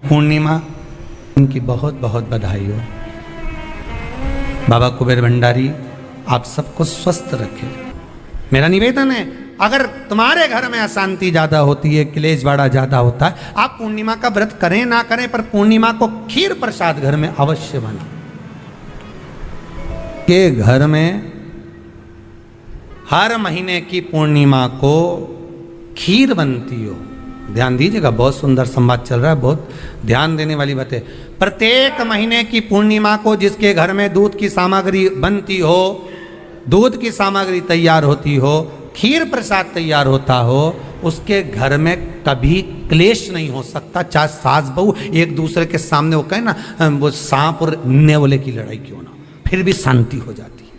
पूर्णिमा उनकी बहुत बहुत बधाई हो। बाबा कुबेर भंडारी आप सबको स्वस्थ रखे। मेरा निवेदन है, अगर तुम्हारे घर में अशांति ज्यादा होती है, क्लेश बड़ा ज्यादा होता है, आप पूर्णिमा का व्रत करें ना करें, पर पूर्णिमा को खीर प्रसाद घर में अवश्य बना के घर में हर महीने की पूर्णिमा को खीर बनती हो। ध्यान दीजिएगा, बहुत सुंदर संवाद चल रहा है, बहुत ध्यान देने वाली बात है। प्रत्येक महीने की पूर्णिमा को जिसके घर में दूध की सामग्री बनती हो, दूध की सामग्री तैयार होती हो, खीर प्रसाद तैयार होता हो, उसके घर में कभी क्लेश नहीं हो सकता। चाहे सास बहू एक दूसरे के सामने वो कहे ना, वो सांप और नेवले की लड़ाई क्यों ना, फिर भी शांति हो जाती है।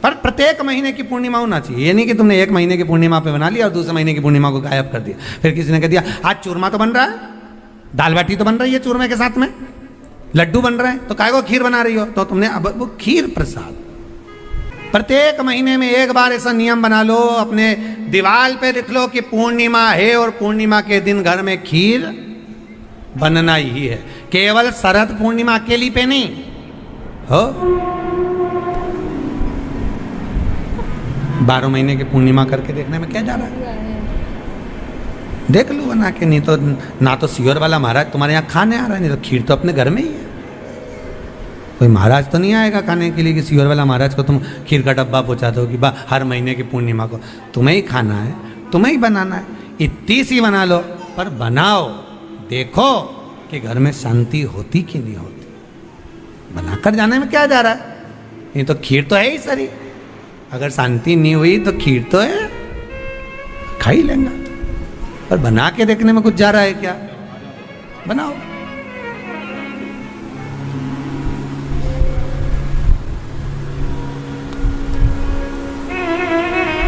पर प्रत्येक महीने की पूर्णिमा होना चाहिए। ये नहीं कि तुमने एक महीने की पूर्णिमा पे बना लिया और दूसरे महीने की पूर्णिमा को गायब कर दिया। फिर किसी ने कह दिया आज चूरमा तो बन रहा है, दाल बाटी तो बन रही है चूरमे के साथ में, लड्डू बन रहे हैं, तो काहे को खीर बना रही हो? तो तुमने अब वो खीर प्रसाद प्रत्येक महीने में एक बार ऐसा नियम बना लो, अपने दीवार पे लिख लो कि पूर्णिमा है और पूर्णिमा के दिन घर में खीर बनना ही है। केवल शरद पूर्णिमा अकेली पे नहीं हो, 12 महीने की पूर्णिमा करके देखने में क्या जा रहा है? देख लो बना के। नहीं तो ना तो सियोर वाला महाराज तुम्हारे यहाँ खाने आ रहा है, नहीं तो खीर तो अपने घर में ही है। कोई महाराज तो नहीं आएगा खाने के लिए कि सियोर वाला महाराज को तुम खीर का डब्बा पहुँचा दो कि हर महीने की पूर्णिमा को तुम्हें ही खाना है, तुम्हें ही बनाना है। इतनी सी बना लो, पर बनाओ, देखो कि घर में शांति होती कि नहीं होती। बनाकर जाने में क्या जा रहा है? नहीं तो खीर तो है ही सरी, अगर शांति नहीं हुई तो खीर तो है, खा ही लेंगे। पर बना के देखने में कुछ जा रहा है क्या? बनाओ।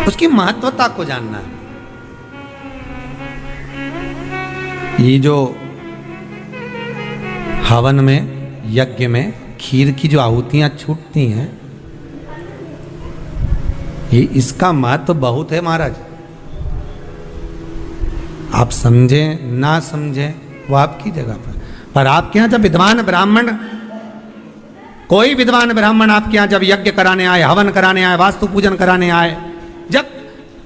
उसकी महत्वता को जानना है। ये जो हवन में, यज्ञ में खीर की जो आहुतियां छूटती हैं, ये इसका महत्व बहुत है महाराज। आप समझें ना समझें वो आपकी जगह पर आपके यहाँ जब विद्वान ब्राह्मण, कोई विद्वान ब्राह्मण आपके यहाँ जब यज्ञ कराने आए, हवन कराने आए, वास्तु पूजन कराने आए, जब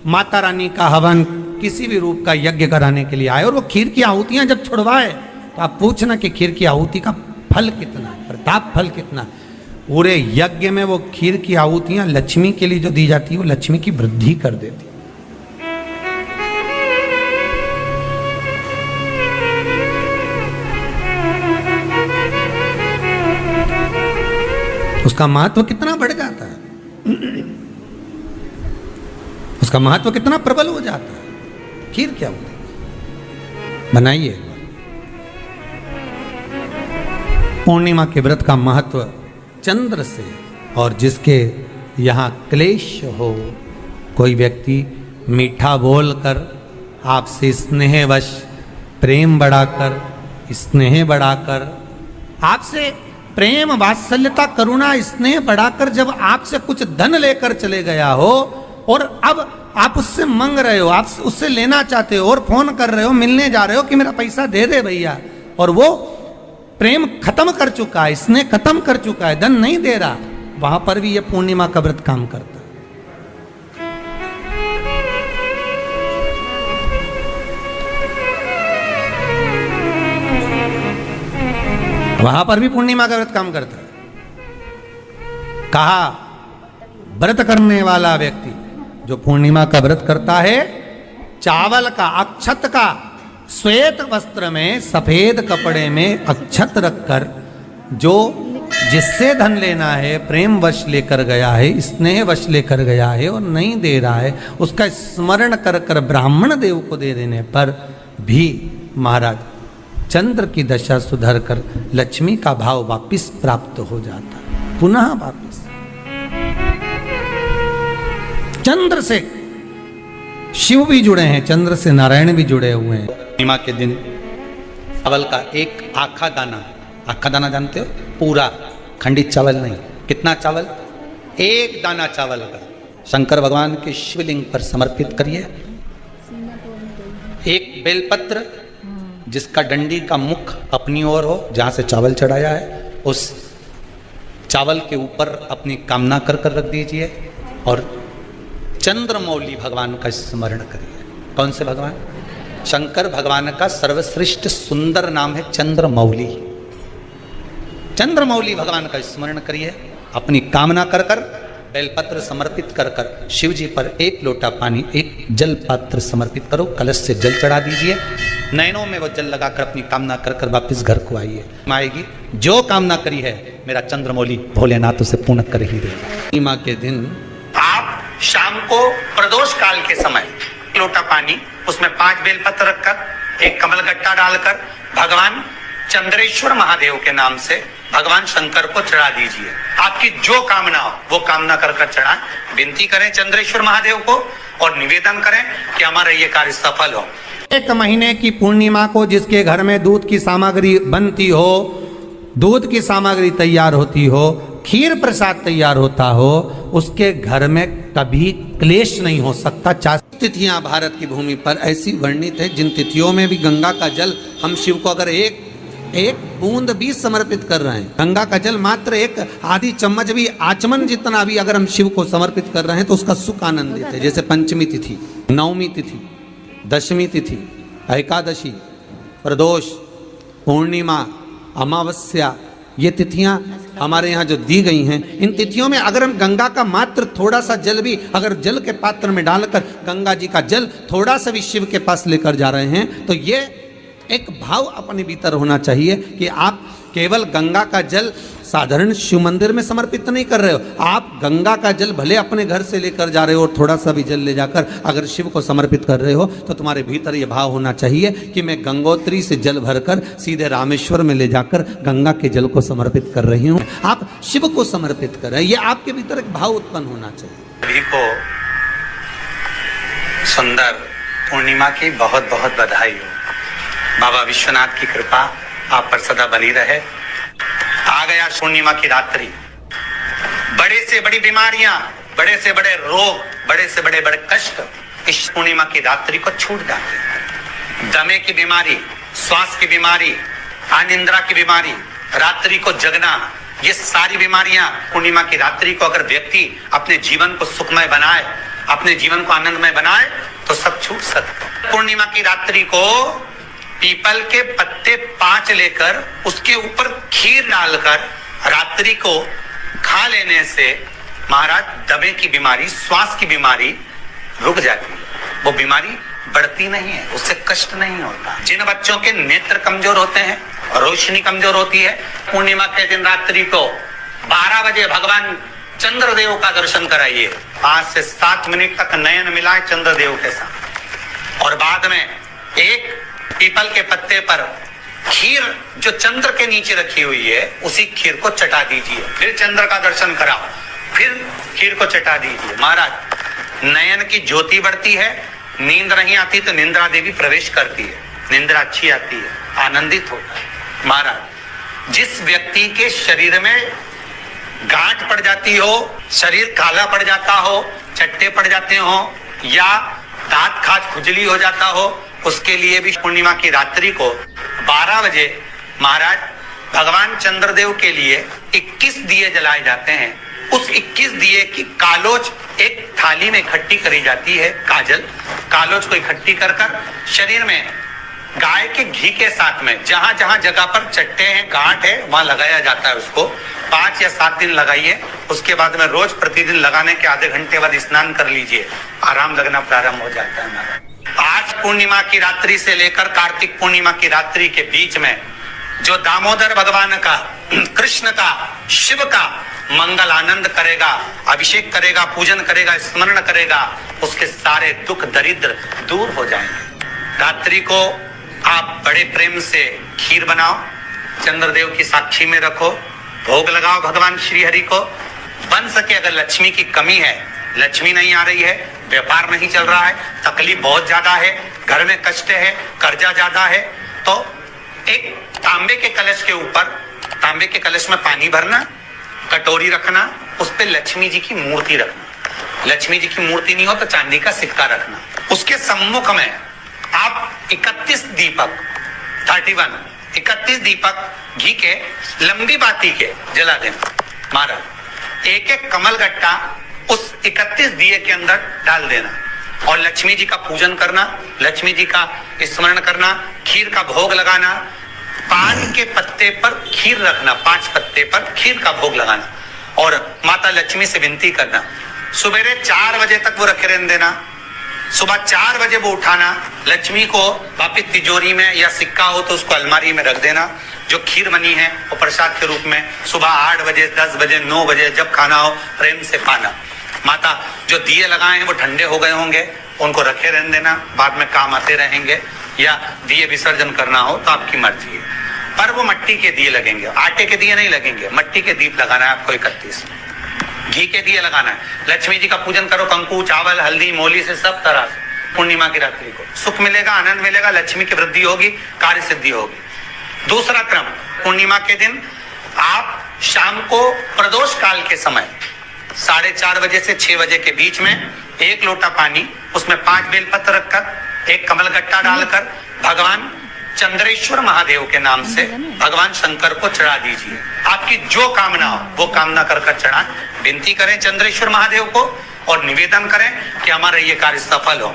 माता रानी का हवन किसी भी रूप का यज्ञ कराने के लिए आए और वो खीर की आहुतियां जब छुड़वाए, तो आप पूछना कि खीर की आहुति का फल कितना, प्रताप फल कितना। पूरे यज्ञ में वो खीर की आहुतियां लक्ष्मी के लिए जो दी जाती है, वो लक्ष्मी की वृद्धि कर देती है। उसका महत्व कितना बढ़ जाता है, उसका महत्व कितना प्रबल हो जाता है। खीर क्या होती है? बनाइए। पूर्णिमा के व्रत का महत्व चंद्र से, और जिसके यहाँ क्लेश हो, कोई व्यक्ति मीठा बोलकर आपसे स्नेहवश, प्रेम बढ़ाकर, स्नेह बढ़ाकर, आपसे प्रेम वात्सल्यता करुणा स्नेह बढ़ाकर जब आपसे कुछ धन लेकर चले गया हो और अब आप उससे मांग रहे हो, आप उससे लेना चाहते हो और फोन कर रहे हो, मिलने जा रहे हो कि मेरा पैसा दे दे भैया, और वो प्रेम खत्म कर चुका है, स्नेह खत्म कर चुका है, धन नहीं दे रहा, वहां पर भी ये पूर्णिमा का व्रत काम करता है। वहां पर भी पूर्णिमा का व्रत काम करता है। कहा व्रत करने वाला व्यक्ति जो पूर्णिमा का व्रत करता है, चावल का, अक्षत का, श्वेत वस्त्र में, सफेद कपड़े में अक्षत रखकर, जो जिससे धन लेना है प्रेम वश लेकर गया है, स्नेह वश लेकर गया है और नहीं दे रहा है, उसका स्मरण कर कर ब्राह्मण देव को दे देने पर भी महाराज चंद्र की दशा सुधर कर लक्ष्मी का भाव वापिस प्राप्त हो जाता है, पुनः वापिस। चंद्र से शिव भी जुड़े हैं, चंद्र से नारायण भी जुड़े हुए हैं। पूर्णिमा के दिन चावल का एक आखा दाना जानते हो? पूरा खंडित चावल नहीं। कितना चावल? एक दाना चावल का शंकर भगवान के शिवलिंग पर समर्पित करिए। एक बेलपत्र जिसका डंडी का मुख अपनी ओर हो, जहाँ से चावल चढ़ाया है उस चावल के ऊपर अपनी कामना कर कर रख दीजिए और चंद्रमौली भगवान का स्मरण करिए। कौन से भगवान? शंकर भगवान का सर्वश्रेष्ठ सुंदर नाम है चंद्रमौली। चंद्रमौली भगवान का स्मरण करिए, अपनी कामना कर कर बेलपत्र समर्पित कर कर शिव जी पर एक लोटा पानी, एक जल पात्र समर्पित करो, कलश से जल चढ़ा दीजिए, नयनों में वो जल लगाकर अपनी कामना कर कर वापिस घर को आइए। आएगी जो कामना करी है मेरा चंद्रमौली भोलेनाथ उसे पूर्ण कर ही देगा। पूर्णिमा के दिन आप शाम को प्रदोष काल के समय लोटा पानी, उसमें 5 बेलपत्र रखकर, एक कमलगट्टा डालकर भगवान चंद्रेश्वर महादेव के नाम से भगवान शंकर को चढ़ा दीजिए। आपकी जो कामना हो वो कामना कर कर चढ़ाएं, विनती करें चंद्रेश्वर महादेव को और निवेदन करें कि हमारा ये कार्य सफल हो। एक महीने की पूर्णिमा को जिसके घर में दूध की सामग्री बनती हो, दूध की सामग्री तैयार होती हो, खीर प्रसाद तैयार होता हो, उसके घर में कभी क्लेश नहीं हो सकता। 4 तिथियां भारत की भूमि पर ऐसी वर्णित है जिन तिथियों में भी गंगा का जल हम शिव को अगर एक बूंद भी समर्पित कर रहे हैं, गंगा का जल मात्र एक आधी चम्मच भी, आचमन जितना भी अगर हम शिव को समर्पित कर रहे हैं तो उसका सुख आनंदित है। जैसे पंचमी तिथि, नवमी तिथि, दशमी तिथि, एकादशी, प्रदोष, पूर्णिमा, अमावस्या, ये तिथियां हमारे यहाँ जो दी गई हैं, इन तिथियों में अगर हम गंगा का मात्र थोड़ा सा जल भी अगर जल के पात्र में डालकर गंगा जी का जल थोड़ा सा भी शिव के पास लेकर जा रहे हैं तो ये एक भाव अपने भीतर होना चाहिए कि आप केवल गंगा का जल साधारण शिव मंदिर में समर्पित नहीं कर रहे हो, आप गंगा का जल भले अपने घर से लेकर जा रहे हो और थोड़ा सा भी जल ले जाकर अगर शिव को समर्पित कर रहे हो तो तुम्हारे भीतर ये भाव होना चाहिए कि मैं गंगोत्री से जल भरकर सीधे रामेश्वर में ले जाकर गंगा के जल को समर्पित कर रही हूँ। आप शिव को समर्पित कर रहे हैं, ये आपके भीतर एक भाव उत्पन्न होना चाहिए। सभी को सुंदर पूर्णिमा की बहुत बहुत बधाई हो। बाबा विश्वनाथ की कृपा आप पर सदा बनी रहे। आ गया पूर्णिमा की रात्रि, बड़े से बड़ी बीमारियां, बड़े से बड़े रोग, बड़े से बड़े बड़े कष्ट इस पूर्णिमा की रात्रि को छूट जाते हैं। दमे की बीमारी, श्वास की बीमारी, अनिद्रा की बीमारी, रात्रि को जगना, ये सारी बीमारियां पूर्णिमा की रात्रि को अगर व्यक्ति अपने जीवन को सुखमय बनाए, अपने जीवन को आनंदमय बनाए तो सब छूट सकते। पूर्णिमा की रात्रि को पीपल के पत्ते 5 लेकर उसके ऊपर खीर डालकर रात्रि को खा लेने से महाराज दमे की बीमारी, श्वास की बीमारी रुक जाती है, वो बीमारी बढ़ती नहीं है, उससे कष्ट नहीं होता। जिन बच्चों के नेत्र कमजोर होते हैं, रोशनी कमजोर होती है, पूर्णिमा के दिन रात्रि को 12 बजे भगवान चंद्रदेव का दर्शन कराइए। 5 से 7 मिनट तक नयन मिलाए चंद्रदेव के साथ और बाद में एक पीपल के पत्ते पर खीर जो चंद्र के नीचे रखी हुई है उसी खीर को चटा दीजिए। फिर चंद्र का दर्शन कराओ, फिर खीर को चटा दीजिए। महाराज नयन की ज्योति बढ़ती है, नींद नहीं आती तो निंद्रा देवी प्रवेश करती है, निंद्रा अच्छी आती है, आनंदित होता है। महाराज जिस व्यक्ति के शरीर में गांठ पड़ जाती हो, शरीर काला पड़ जाता हो, चट्टे पड़ जाते हो या दांत खाज खुजली हो जाता हो, उसके लिए भी पूर्णिमा की रात्रि को 12 बजे महाराज भगवान चंद्रदेव के लिए 21 दिए जलाए जाते हैं। उस 21 दिए की कालोच एक थाली में इकट्ठी करी जाती है, कालोच को इकट्ठी कर कर शरीर में गाय के घी के साथ में जहां जहां जगह पर चट्टे हैं, गांठ है, वहां लगाया जाता है। उसको 5 या 7 दिन लगाइए, उसके बाद में रोज प्रतिदिन लगाने के आधे घंटे बाद स्नान कर लीजिए, आराम लगना प्रारंभ हो जाता है। महाराज आज पूर्णिमा की रात्रि से लेकर कार्तिक पूर्णिमा की रात्रि के बीच में जो दामोदर भगवान का, कृष्ण का, शिव का मंगल आनंद करेगा, अभिषेक करेगा, पूजन करेगा, स्मरण करेगा, उसके सारे दुख दरिद्र दूर हो जाएंगे। रात्रि को आप बड़े प्रेम से खीर बनाओ, चंद्रदेव की साक्षी में रखो, भोग लगाओ भगवान श्री हरि को। बन सके अगर लक्ष्मी की कमी है, लक्ष्मी नहीं आ रही है, व्यापार नहीं चल रहा है, तकलीफ बहुत ज्यादा है, घर में कष्ट है, कर्जा ज्यादा है, तो एक तांबे के कलश के ऊपर, तांबे के कलश में पानी भरना, कटोरी रखना, उस पे लक्ष्मी जी की मूर्ति रखना। लक्ष्मी जी की मूर्ति नहीं हो तो चांदी का सिक्का रखना। उसके सम्मुख में आप 31 दीपक 31 दीपक घी के लंबी बाती के जला देना। महाराज एक एक कमल गट्टा उस 31 दिए के अंदर डाल देना और लक्ष्मी जी का पूजन करना, लक्ष्मी जी का स्मरण करना, खीर का भोग लगाना, पान के पत्ते पर खीर रखना, 5 पत्ते पर खीर का भोग लगाना और माता लक्ष्मी से विनती करना। सुबेरे 4 बजे तक वो रखे रहने देना, सुबह 4 बजे वो उठाना, लक्ष्मी को वापिस तिजोरी में या सिक्का हो तो उसको अलमारी में रख देना। जो खीर बनी है वो प्रसाद के रूप में सुबह 8 बजे, 10 बजे, 9 बजे जब खाना हो प्रेम से पाना। माता जो दिए लगाए हैं वो ठंडे हो गए होंगे, उनको रखे रहने देना, बाद में काम आते रहेंगे, या दिए विसर्जन करना हो तो आपकी मर्जी है। पर वो मट्टी के दिए लगेंगे, आटे के दिए नहीं लगेंगे, मट्टी के दीप लगाना है आपको। 31 घी के दिए लगाना है। लक्ष्मी जी का पूजन करो, कंकु, चावल, हल्दी, मोली से सब तरह से। पूर्णिमा की रात्रि को सुख मिलेगा, आनंद मिलेगा, लक्ष्मी की वृद्धि होगी, कार्य सिद्धि होगी। दूसरा क्रम, पूर्णिमा के दिन आप शाम को प्रदोष काल के समय 4:30 बजे से 6 बजे के बीच में 1 लोटा पानी, उसमें 5 बेलपत्र रखकर, 1 कमल गट्टा डालकर भगवान चंद्रेश्वर महादेव के नाम से भगवान शंकर को चढ़ा दीजिए। आपकी जो कामना हो वो कामना कर चढ़ा, विनती करें चंद्रेश्वर महादेव को और निवेदन करें कि हमारा ये कार्य सफल हो।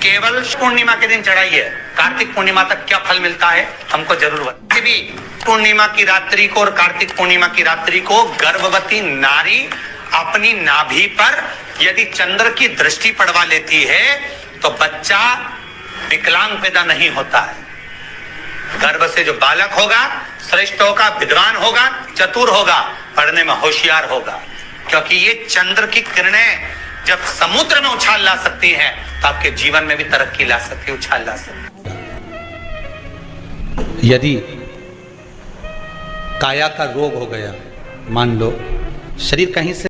केवल पूर्णिमा के दिन चढ़ाइए, कार्तिक पूर्णिमा तक क्या फल मिलता है हमको जरूर बताइए। भी पूर्णिमा की रात्रि को और कार्तिक पूर्णिमा की रात्रि को गर्भवती नारी अपनी नाभि पर यदि चंद्र की दृष्टि पड़वा लेती है तो बच्चा विकलांग पैदा नहीं होता है। गर्भ से जो बालक होगा श्रेष्ठ होगा, विद्वान होगा, चतुर होगा, पढ़ने में होशियार होगा, क्योंकि ये चंद्र की किरणें जब समुद्र में उछाल ला सकती हैं तो आपके जीवन में भी तरक्की ला सकती है, उछाल ला सकती है। यदि काया का रोग हो गया, मान लो शरीर कहीं से